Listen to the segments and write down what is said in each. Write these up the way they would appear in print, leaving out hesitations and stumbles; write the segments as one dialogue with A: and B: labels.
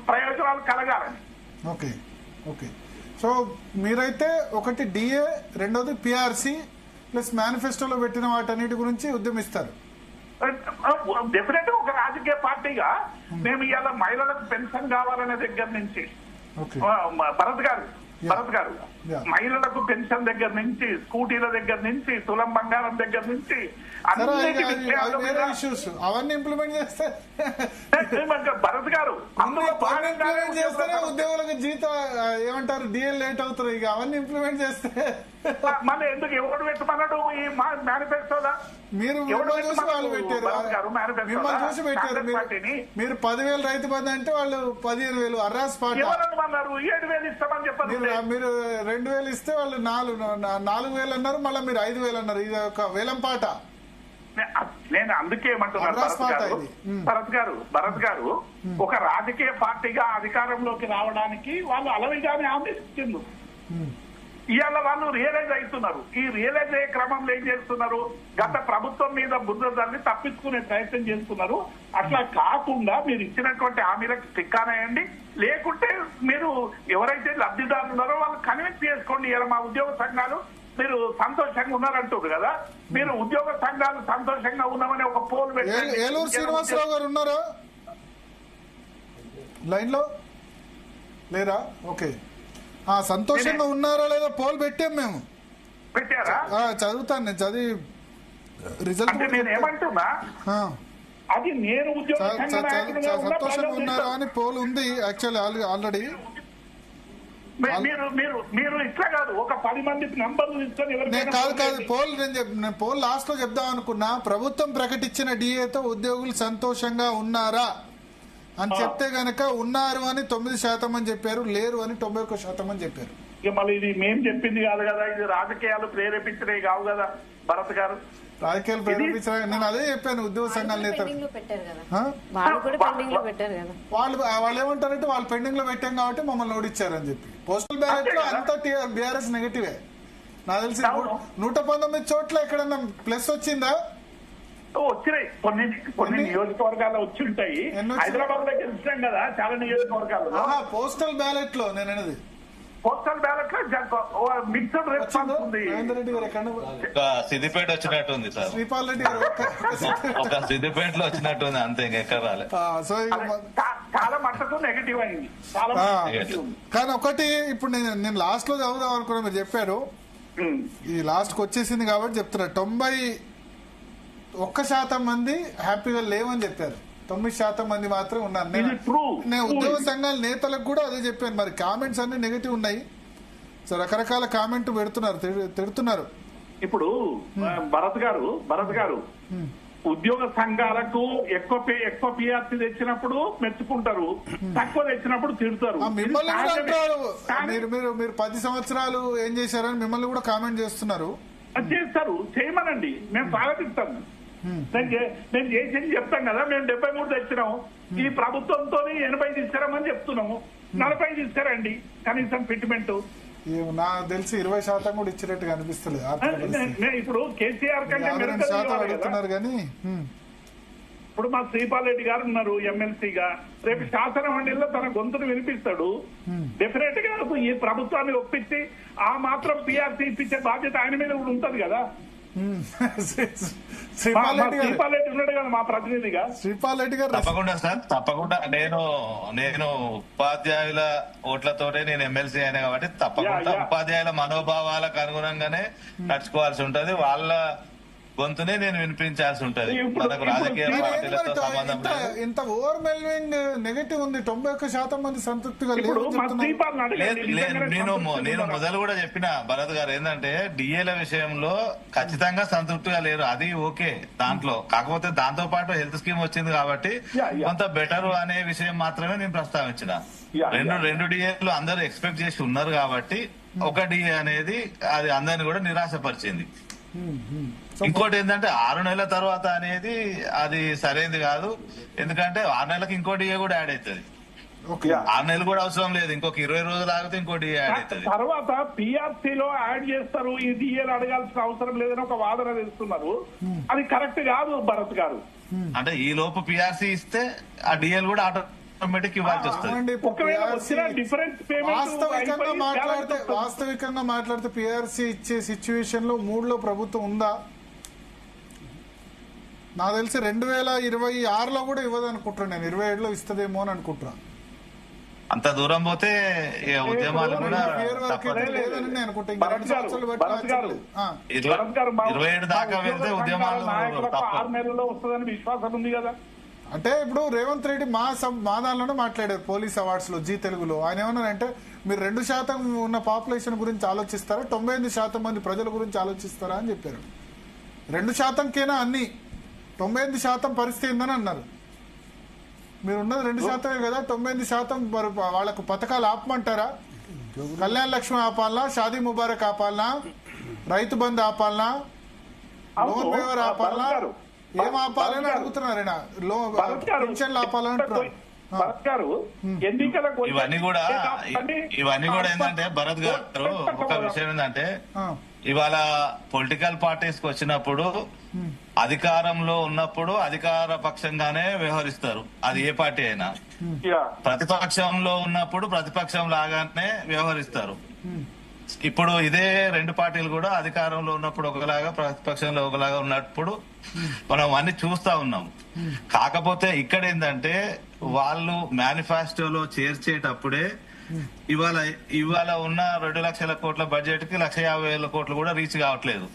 A: ప్రయోజనాలు కలగాలని.
B: Okay okay. So మీరైతే ఒకటి డిఏ, రెండోది పిఆర్సి ప్లస్ మేనిఫెస్టోలో పెట్టిన వాటన్నిటి గురించి ఉద్యమిస్తారు.
A: డెఫినెట్ గా ఒక రాజకీయ పార్టీగా మేము ఇవాళ మహిళలకు పెన్షన్ కావాలనే దగ్గర నుంచి భరత్ గారు మహిళలకు పెన్షన్ దగ్గర నుంచి, స్కూటీల దగ్గర నుంచి, తులం బంగారం దగ్గర నుంచి
B: అవన్నీ ఇంప్లిమెంట్ చేస్తే
A: భరత్ గారు
B: చేస్తేనే ఉద్యోగులకు జీతం ఏమంటారు డిఎల్ లేట్ అవుతారు. ఇక అవన్నీ ఇంప్లిమెంట్ చేస్తే
A: మళ్ళీ ఎందుకు ఎవరు పెట్టమన్నాడు ఈ మేనిఫెస్టోలో?
B: మీరు చూసి వాళ్ళు పెట్టారు, మిమ్మల్ని చూసి పెట్టారు. మీరు 10,000 రైతు బంధు అంటే వాళ్ళు 15,000 అర్రాస్ పాట.
A: 7,000 ఇస్తామని చెప్పారు.
B: మీరు 2,000 ఇస్తే వాళ్ళు 4,000 అన్నారు, మళ్ళీ మీరు 5,000 అన్నారు. ఇది ఒక వేలం పాట.
A: నేను అందుకే ఏమంటున్నాను భరత్ గారు ఒక రాజకీయ పార్టీగా అధికారంలోకి రావడానికి వాళ్ళు అలవిగానే హామీ ఇచ్చింది. ఇవాళ వాళ్ళు రియలైజ్ అవుతున్నారు. ఈ రియలైజ్ అయ్యే క్రమంలో ఏం చేస్తున్నారు? గత ప్రభుత్వం మీద బుద్ధ తల్లి తప్పించుకునే ప్రయత్నం చేస్తున్నారు. అట్లా కాకుండా మీరు ఇచ్చినటువంటి హామీలకు స్టిక్కానేయండి, లేకుంటే మీరు ఎవరైతే లబ్ధిదారులు ఉన్నారో వాళ్ళు కన్విన్స్ చేసుకోండి. ఇలా మా ఉద్యోగ సంఘాలు మీరు సంతోషంగా ఉన్నారంటారు కదా, మీరు ఉద్యోగ సంఘాలు సంతోషంగా ఉన్నామని ఒక పోల్ పెట్టి.
B: ఏలూరు శ్రీనివాసరావు గారు ఉన్నారా లైన్ లో? లేరా? ఓకే. సంతోషంగా ఉన్నారా లేదా పోల్ పెట్టాం మేము.
A: పెట్టారా?
B: చదువుతాను, నేను చదివి రిజల్ట్.
A: నేను ఏమంటున్నా, అది నేను
B: సంతోషంగా ఉన్నారా అని పోల్ ఉంది యాక్చువల్లీ ఆల్రెడీ.
A: మీరు ఇట్లా కాదు, ఒక 10 మంది నంబర్లు తీసుకొని
B: కాదు పోల్ నేను పోల్ లాస్ట్ లో చెప్దాం అనుకున్నా. ప్రభుత్వం ప్రకటించిన డిఏతో ఉద్యోగులు సంతోషంగా ఉన్నారా అని చెప్తే గనక ఉన్నారు అని 9% అని చెప్పారు, లేరు అని 91% అని చెప్పారు.
A: ఇక మళ్ళీ ఇది మేం చెప్పింది కాదు కదా, ఇది రాజకీయాలు ప్రేరేపించినవి కావు కదా భరత్ గారు.
B: రాజకీయాలు ప్రేరేపించిన నేను అదే చెప్పాను. ఉద్యోగ సంఘాల నేతలు వాళ్ళు ఏమంటారంటే వాళ్ళు పెండింగ్ లో పెట్టాం కాబట్టి మమ్మల్ని ఓడిచ్చారని చెప్పి. పోస్టల్ బ్యాలెట్ లో అంతా బీఆర్ఎస్ నెగటివే. నాకు తెలిసి 119 చోట్ల ఎక్కడన్నా ప్లస్ వచ్చిందా?
A: వచ్చినాయి, కొన్ని నియోజకవర్గాల్లో వచ్చి ఉంటాయి. హైదరాబాద్ లో గెలిచాం కదా చాలా నియోజకవర్గాల్లో.
B: పోస్టల్ బ్యాలెట్ లో నేను అనేది
A: పోస్టల్ బ్యాలెట్ లో మిక్స్డ్ రెస్పాన్స్ ఉంది.
C: సిద్దిపేట వచ్చినట్టు ఉంది సార్,
B: శ్రీపాల్ రెడ్డి గారు
C: ఒక సిద్దిపేటలో వచ్చినట్టు ఉంది అంతే, ఇంకెక్కడ రాలేదు.
A: చాలా మట్టుకు నెగిటివ్ అయింది.
B: కానీ ఒకటి ఇప్పుడు నేను లాస్ట్ లో చదువుదాం అనుకున్నా, మీరు చెప్పారు ఈ లాస్ట్ కి వచ్చేసింది కాబట్టి చెప్తున్నా. 91% మంది హ్యాపీగా లేవని చెప్పారు, 9% మంది మాత్రం ఉన్నారు. నేను ఉద్యోగ సంఘాల నేతలకు కూడా అదే చెప్పాను. మరి కామెంట్స్ అన్ని నెగటివ్ ఉన్నాయి. సో రకరకాల కామెంట్ పెడుతున్నారు, తిడుతున్నారు.
A: ఇప్పుడు భరత్ గారు ఉద్యోగ సంఘాలకు ఎక్కువ పిఆర్సీ తెచ్చినప్పుడు మెచ్చుకుంటారు, తక్కువ తెచ్చినప్పుడు తిడతారు.
B: మిమ్మల్ని కూడా అంటారు, మీరు 10 సంవత్సరాలు ఏం చేశారని మిమ్మల్ని కూడా కామెంట్ చేస్తున్నారు.
A: చేస్తారు, చేయమనండి, మేము స్వాగతిస్తాము. నేను చేసింది చెప్తాం కదా, మేము 73 తెచ్చినాము, ఈ ప్రభుత్వంతో 80 తీసుకురామని చెప్తున్నాము. 40 తీసుకురండి కనీసం ఫిట్మెంట్.
B: నాకు తెలిసి 20% కూడా ఇచ్చినట్టుగా అనిపిస్తలేదు.
A: ఇప్పుడు కేసీఆర్ కంటే
B: అడుగుతున్నారు కానీ
A: ఇప్పుడు మా శ్రీపాల్ రెడ్డి గారు ఉన్నారు ఎమ్మెల్సీగా, రేపు శాసన మండలిలో తన గొంతును వినిపిస్తాడు. డెఫినెట్ గా ఈ ప్రభుత్వాన్ని ఒప్పించి ఆ మాత్రం పిఆర్సీ ఇప్పించే బాధ్యత ఆయన మీద కూడా ఉంటది కదా. శ్రీపాల్ రెడ్డి ఉన్నాడు కదా మా ప్రతినిధిగా.
B: శ్రీపాల్ రెడ్డి గారు
C: తప్పకుండా సార్, తప్పకుండా. నేను ఉపాధ్యాయుల ఓట్లతోటే నేను ఎమ్మెల్సీ అయినా కాబట్టి తప్పకుండా ఉపాధ్యాయుల మనోభావాలకు అనుగుణంగానే నడుచుకోవాల్సి ఉంటది. వాళ్ళ గొంతునే నేను వినిపించాల్సి ఉంటది. మనకు రాజకీయ పార్టీలతో సంబంధం లేదు.
B: ఇంత ఓవర్వెల్మింగ్ నెగటివ్ ఉంది, 91% మంది సంతృప్తిగా లేదు.
C: నేను మొదలు కూడా చెప్పిన భరత్ గారు ఏంటంటే డిఏల విషయంలో ఖచ్చితంగా సంతృప్తిగా లేరు, అది ఓకే దాంట్లో. కాకపోతే దాంతో పాటు హెల్త్ స్కీమ్ వచ్చింది కాబట్టి కొంత బెటర్ అనే విషయం మాత్రమే నేను ప్రస్తావించిన. రెండు డిఏలు అందరూ ఎక్స్పెక్ట్ చేసి ఉన్నారు కాబట్టి ఒక డిఏ అనేది అది అందరిని కూడా నిరాశపరిచింది. ఇంకోటి ఏంటంటే 6 నెలల తర్వాత అనేది అది సరైనది కాదు. ఎందుకంటే 6 నెలలకు ఇంకో డిఏ కూడా యాడ్ అవుతుంది. 6 నెలలు కూడా అవసరం లేదు, ఇంకొక 20 రోజులు ఆగితే ఇంకో డిఏ యాడ్ అవుతుంది.
A: తర్వాత పిఆర్సీలో యాడ్ చేస్తారు, ఈ డిఏలు అడగాల్సిన అవసరం లేదని ఒక వాదన చేస్తున్నారు. అది కరెక్ట్ కాదు భరత్ గారు.
C: అంటే ఈ లోపు పిఆర్సీ ఇస్తే ఆ డిఏలు కూడా ఆటోమేటిక్ ఇవ్వాల్సి వస్తుంది.
B: ఏమండి, ఇప్పుడు
A: ఒకవేళ వచ్చిన
B: PRC
A: డిఫరెన్స్ పేమెంట్
B: వాస్తవికంగా మాట్లాడితే పిఆర్సీ ఇచ్చే సిచ్యువేషన్ లో 3లో ప్రభుత్వం ఉందా? నాకు తెలిసి 2026లో కూడా ఇవ్వదు అనుకుంటున్నాను నేను. 27లో ఇస్తుందేమో అని అనుకుంటున్నా.
C: అంత దూరం పోతే ఇక ఉద్యమాలు కూడా
B: లేదని నేను అనుకుంటా. ఇంకా 2 సంవత్సరాలు బట్టి
C: 27 దాకా వెళ్తే ఉద్యమాలు
A: 6 నెలల్లో వస్తుందని విశ్వాసం ఉంది కదా.
B: అంటే ఇప్పుడు రేవంత్ రెడ్డి మా దానిలోనే మాట్లాడారు పోలీస్ అవార్డ్స్ లో జీ తెలుగులో. ఆయన ఏమన్నారంటే మీరు 2% ఉన్న పాపులేషన్ గురించి ఆలోచిస్తారా, 98% మంది ప్రజల గురించి ఆలోచిస్తారా అని చెప్పారు. 2%కేనా అన్ని, 98% పరిస్థితి ఏందని అన్నారు. మీరు ఉన్నది 2% కదా, 98% వాళ్ళకు పథకాలు ఆపమంటారా? కళ్యాణ లక్ష్మి ఆపాలనా, షాదీ ముబారక్ ఆపాలనా, రైతు బంధు ఆపాలనా, లోన్ వేవర్ ఆపాలనా, ఏం ఆపాలని అడుగుతున్నారైనా? పెన్షన్లు ఆపాలని
C: ఇవన్నీ కూడా ఏంటంటే భరత్ గారు ఒక విషయం ఏంటంటే ఇవాళ పొలిటికల్ పార్టీస్ కి వచ్చినప్పుడు అధికారంలో ఉన్నప్పుడు అధికార పక్షంగానే వ్యవహరిస్తారు, అది ఏ పార్టీ అయినా. ప్రతిపక్షంలో ఉన్నప్పుడు ప్రతిపక్షం లాగానే వ్యవహరిస్తారు. ఇప్పుడు ఇదే 2 పార్టీలు కూడా అధికారంలో ఉన్నప్పుడు ఒకలాగా ప్రతిపక్షంలో ఒకలాగా ఉన్నప్పుడు మనం అన్ని చూస్తా ఉన్నాం. కాకపోతే ఇక్కడ ఏంటంటే వాళ్ళు మేనిఫెస్టోలో చేర్చేటప్పుడే ఇవాళ ఉన్న 2 లక్షల కోట్ల బడ్జెట్ కి 1,50,000 కోట్లు కూడా రీచ్ కావట్లేదు.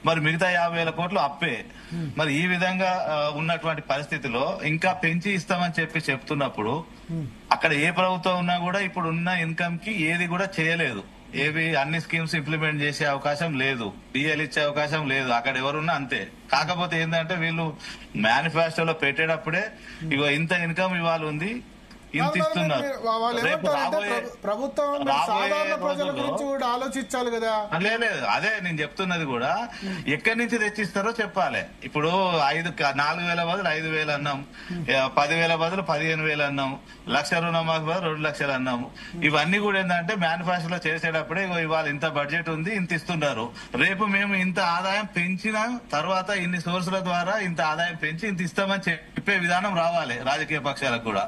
C: మరి మిగతా 50,000 కోట్లు అప్పే. మరి ఈ విధంగా ఉన్నటువంటి పరిస్థితిలో ఇంకా పెంచి ఇస్తామని చెప్తున్నప్పుడు అక్కడ ఏ ప్రభుత్వం ఉన్నా కూడా ఇప్పుడు ఉన్న ఇన్కమ్ కి ఏది కూడా చేయలేదు. ఏవి అన్ని స్కీమ్స్ ఇంప్లిమెంట్ చేసే అవకాశం లేదు, డిఎల్ ఇచ్చే అవకాశం లేదు. అక్కడ ఎవరున్నా అంతే. కాకపోతే ఏంటంటే వీళ్ళు మేనిఫెస్టోలో పెట్టేటప్పుడే ఇగో ఇంత ఇన్కమ్ ఇవాళ ఉంది, ఇంత ఇస్తున్నారు.
B: ప్రభుత్వం సాధారణ ప్రజల గురించి కూడా ఆలోచించాలి కదా.
C: లేదు, అదే నేను చెప్తున్నది కూడా. ఎక్కడి నుంచి తెచ్చిస్తారో చెప్పాలి. ఇప్పుడు 4,000 బదులు 5,000 అన్నాం, 10,000 బదులు 15,000 అన్నాం, 1,00,000 రుణమాఫీ బదులు 2,00,000 అన్నాము. ఇవన్నీ కూడా ఏంటంటే మేనిఫెస్టోలో చేసేటప్పుడే ఇవాళ ఇంత బడ్జెట్ ఉంది, ఇంత ఇస్తున్నారు. రేపు మేము ఇంత ఆదాయం పెంచిన తర్వాత ఇన్ని సోర్సుల ద్వారా ఇంత ఆదాయం పెంచి ఇంత ఇస్తామని చెప్పే విధానం రావాలి రాజకీయ పక్షాలకు కూడా.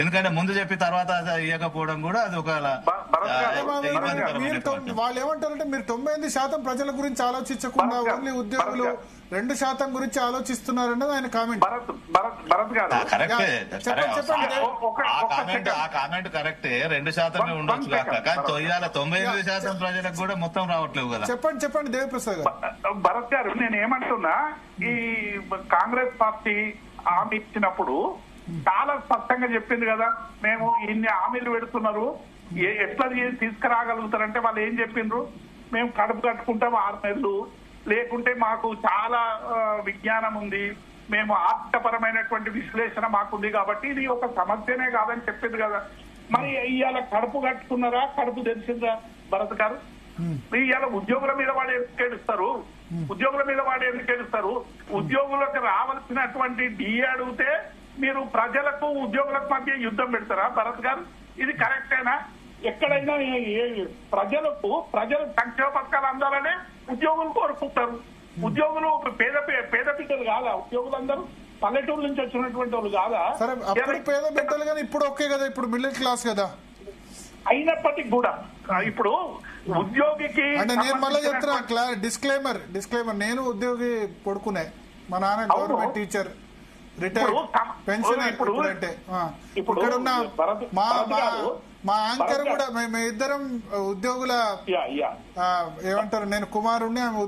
C: ఎందుకంటే ముందు చెప్పి తర్వాత ఇవ్వకపోవడం కూడా అది ఒక
B: వాళ్ళు ఏమంటారంటే మీరు 99% ప్రజల గురించి ఆలోచించకుండా ఓన్లీ ఉద్యోగులు 2% గురించి ఆలోచిస్తున్నారన్నది ఆయన కామెంట్.
C: ఆ కామెంట్ కరెక్టే, 2% ఉండొచ్చు కాక, కానీ 99% ప్రజలకు కూడా మొత్తం రావట్లేవు కదా.
B: చెప్పండి దేవిప్రసాద్ గారు.
A: భరత్ గారు, నేను ఏమంటున్నా, ఈ కాంగ్రెస్ పార్టీ హామీ ఇచ్చినప్పుడు చాలా స్పష్టంగా చెప్పింది కదా, మేము ఇన్ని హామీలు పెడుతున్నారు, ఎట్లా తీసుకురాగలుగుతారంటే వాళ్ళు ఏం చెప్పిండ్రు, మేము కడుపు కట్టుకుంటాం 6 నెలలు, లేకుంటే మాకు చాలా విజ్ఞానం ఉంది, మేము ఆర్థికపరమైనటువంటి విశ్లేషణ మాకుంది కాబట్టి ఇది ఒక సమస్యనే కాదని చెప్పింది కదా. మరి ఇవాళ కడుపు కట్టుకున్నారా, కడుపు తెలిసిందా భరత్ గారు? ఇవాళ ఉద్యోగుల మీద వాడు ఎందుకు ఏడుస్తారు? ఉద్యోగులకు రావాల్సినటువంటి డిఏ అడిగితే మీరు ప్రజలకు ఉద్యోగులకు మధ్య యుద్ధం పెడతారా భరత్ గారు? ఇది కరెక్టేనా? ఎక్కడైనా ప్రజలు సంక్షేమ పథకాలు అందాలనే ఉద్యోగులు కోరుకుంటారు. ఉద్యోగులు పేద బిడ్డలు కాదా? ఉద్యోగులందరూ పల్లెటూరు నుంచి వచ్చినటువంటి వాళ్ళు కాదా?
B: సరే, అప్పుడు పేద బిడ్డలు కానీ ఇప్పుడు ఓకే కదా, ఇప్పుడు మిడిల్ క్లాస్ కదా.
A: అయినప్పటికీ కూడా ఇప్పుడు ఉద్యోగికి
B: అంటే నేను మళ్ళీ చెప్తున్నా డిస్క్లైమర్, నేను ఉద్యోగి కొడుకునే, మా నాన్న గవర్నమెంట్ టీచర్, రిటైర్డ్ పెన్షన్. ఇప్పుడంటే ఇక్కడున్న మా యాంకర్ కూడా మేమిద్దరం ఉద్యోగుల ఏమంటారు, నేను కుమారుణ్ణి, ఆమె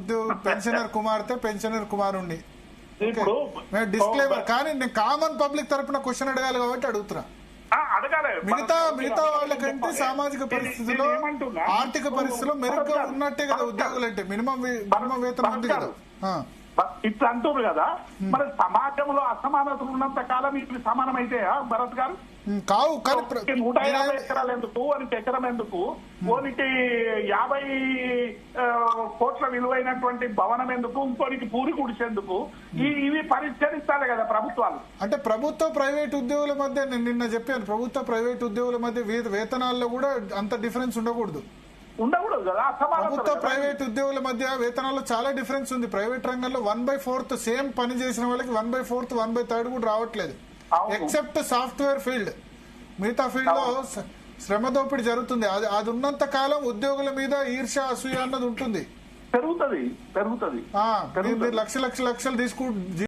B: పెన్షనర్ కుమార్తె, పెన్షనర్ కుమారుణ్ణి. డిస్క్లైమర్. కానీ నేను కామన్ పబ్లిక్ తరపున క్వశ్చన్ అడగాలి కాబట్టి అడుగుతున్నా. మిగతా వాళ్ళకంటే సామాజిక పరిస్థితుల్లో, ఆర్థిక పరిస్థితుల్లో మెరుగ్గా ఉన్నట్టే కదా ఉద్యోగులు అంటే. మినిమం వేతనం ఉంది కదా.
A: ఇట్లా అంటున్నారు కదా. మరి సమాజంలో అసమానతలు ఉన్నంత కాలం ఇట్లు సమానమైతే భరత్ గారు
B: కావు.
A: 150 ఎకరాలు ఎందుకు, ఓనికి ఎకరం ఎందుకు, ఓనికి 50 కోట్ల విలువైనటువంటి భవనం ఎందుకు, ఇంకోనికి పూరి గుడిసేందుకు? ఇవి పరిష్కరించాలి కదా ప్రభుత్వాలు.
B: అంటే ప్రభుత్వ ప్రైవేట్ ఉద్యోగుల మధ్య నేను నిన్న చెప్పాను, ప్రభుత్వ ప్రైవేట్ ఉద్యోగుల మధ్య వేతనాల్లో కూడా అంత డిఫరెన్స్ ఉండకూడదు
A: కదా.
B: ప్రభుత్వ ప్రైవేట్ ఉద్యోగుల మధ్య వేతనాల్లో చాలా డిఫరెన్స్ ఉంది. ప్రైవేట్ రంగంలో 1/4 సేమ్ పని చేసిన వాళ్ళకి 1/4, 1/3 కూడా రావట్లేదు, ఎక్సెప్ట్ సాఫ్ట్వేర్ ఫీల్డ్. మిగతా ఫీల్డ్ లో శ్రమ దోపిడీ జరుగుతుంది. అది ఉన్నంత కాలం ఉద్యోగుల మీద ఈర్ష్య అసూయ అన్నది ఉంటుంది.
A: పెరుగుతుంది
B: మీరు లక్షలు తీసుకు